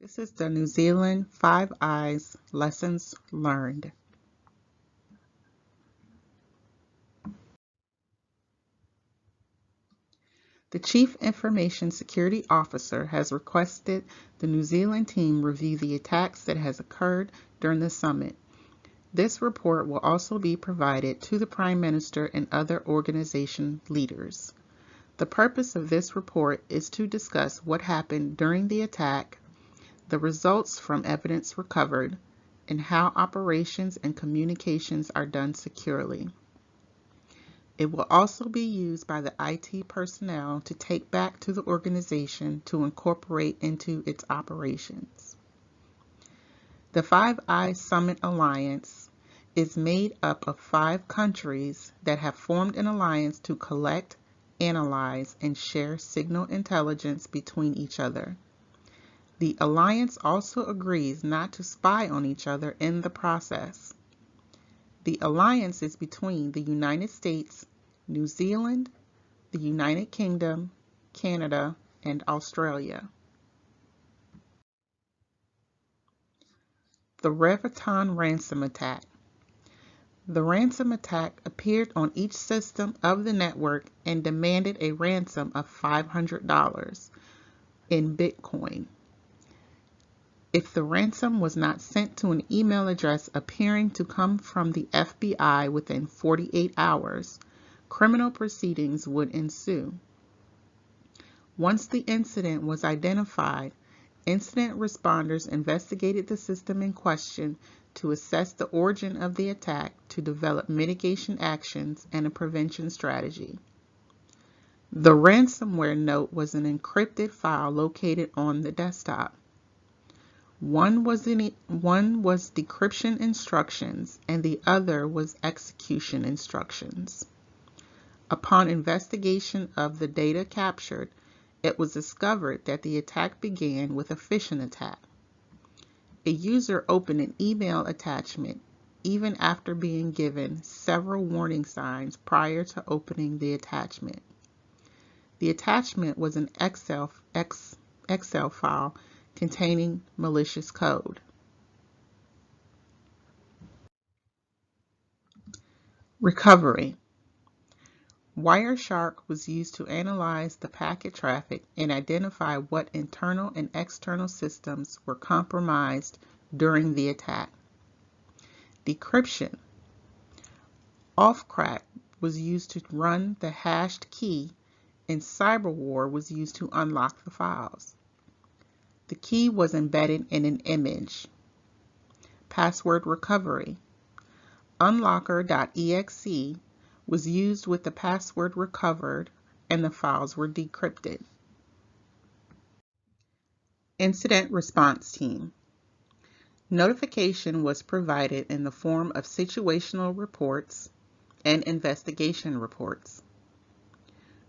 This is the New Zealand 5 Eyes Lessons Learned. The Chief Information Security Officer has requested the New Zealand team review the attacks that has occurred during the summit. This report will also be provided to the Prime Minister and other organization leaders. The purpose of this report is to discuss what happened during the attack, the results from evidence recovered, and how operations and communications are done securely. It will also be used by the IT personnel to take back to the organization to incorporate into its operations. The 5 Eyes Summit Alliance is made up of 5 countries that have formed an alliance to collect, analyze, and share signal intelligence between each other. The alliance also agrees not to spy on each other in the process. The alliance is between the United States, New Zealand, the United Kingdom, Canada, and Australia. The REVETON ransom attack. The ransom attack appeared on each system of the network and demanded a ransom of $500 in Bitcoin. If the ransom was not sent to an email address appearing to come from the FBI within 48 hours, criminal proceedings would ensue. Once the incident was identified, incident responders investigated the system in question to assess the origin of the attack to develop mitigation actions and a prevention strategy. The ransomware note was an encrypted file located on the desktop. One was decryption instructions and the other was execution instructions. Upon investigation of the data captured, it was discovered that the attack began with a phishing attack. A user opened an email attachment even after being given several warning signs prior to opening the attachment. The attachment was an Excel file containing malicious code. Recovery. Wireshark was used to analyze the packet traffic and identify what internal and external systems were compromised during the attack. Decryption. Offcrack was used to run the hashed key, and Cyberwar was used to unlock the files. The key was embedded in an image. Password recovery. Unlocker.exe was used with the password recovered and the files were decrypted. Incident Response Team. Notification was provided in the form of situational reports and investigation reports.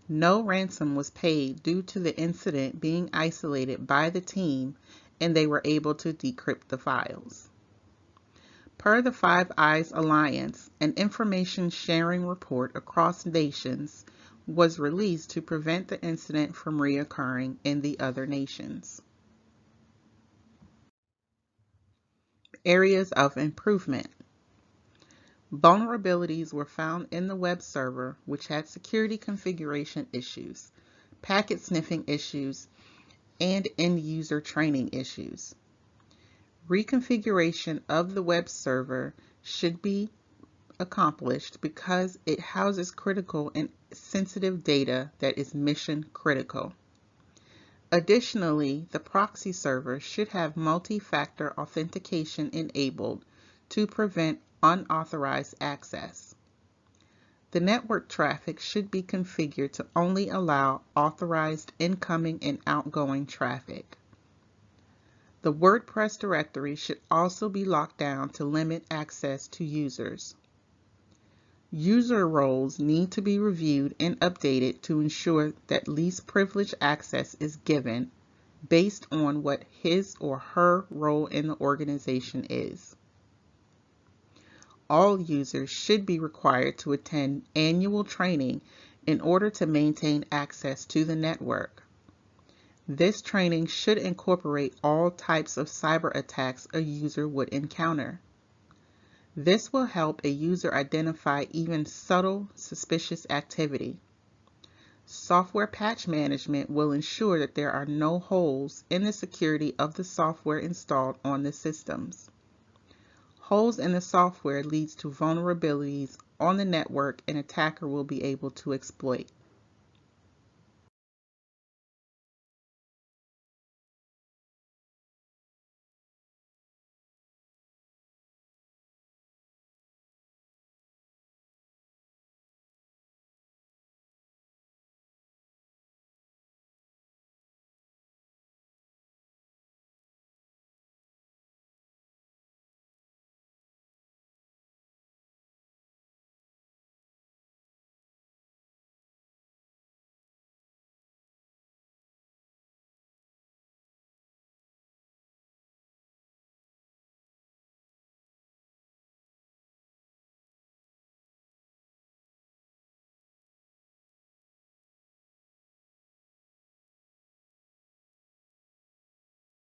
No ransom was paid due to the incident being isolated by the team and they were able to decrypt the files. Per the 5 Eyes Alliance, an information sharing report across nations was released to prevent the incident from reoccurring in the other nations. Areas of improvement. Vulnerabilities were found in the web server, which had security configuration issues, packet sniffing issues, and end-user training issues. Reconfiguration of the web server should be accomplished because it houses critical and sensitive data that is mission critical. Additionally, the proxy server should have multi-factor authentication enabled to prevent unauthorized access. The network traffic should be configured to only allow authorized incoming and outgoing traffic. The WordPress directory should also be locked down to limit access to users. User roles need to be reviewed and updated to ensure that least privileged access is given based on what his or her role in the organization is. All users should be required to attend annual training in order to maintain access to the network. This training should incorporate all types of cyber attacks a user would encounter. This will help a user identify even subtle, suspicious activity. Software patch management will ensure that there are no holes in the security of the software installed on the systems. Holes in the software leads to vulnerabilities on the network an attacker will be able to exploit.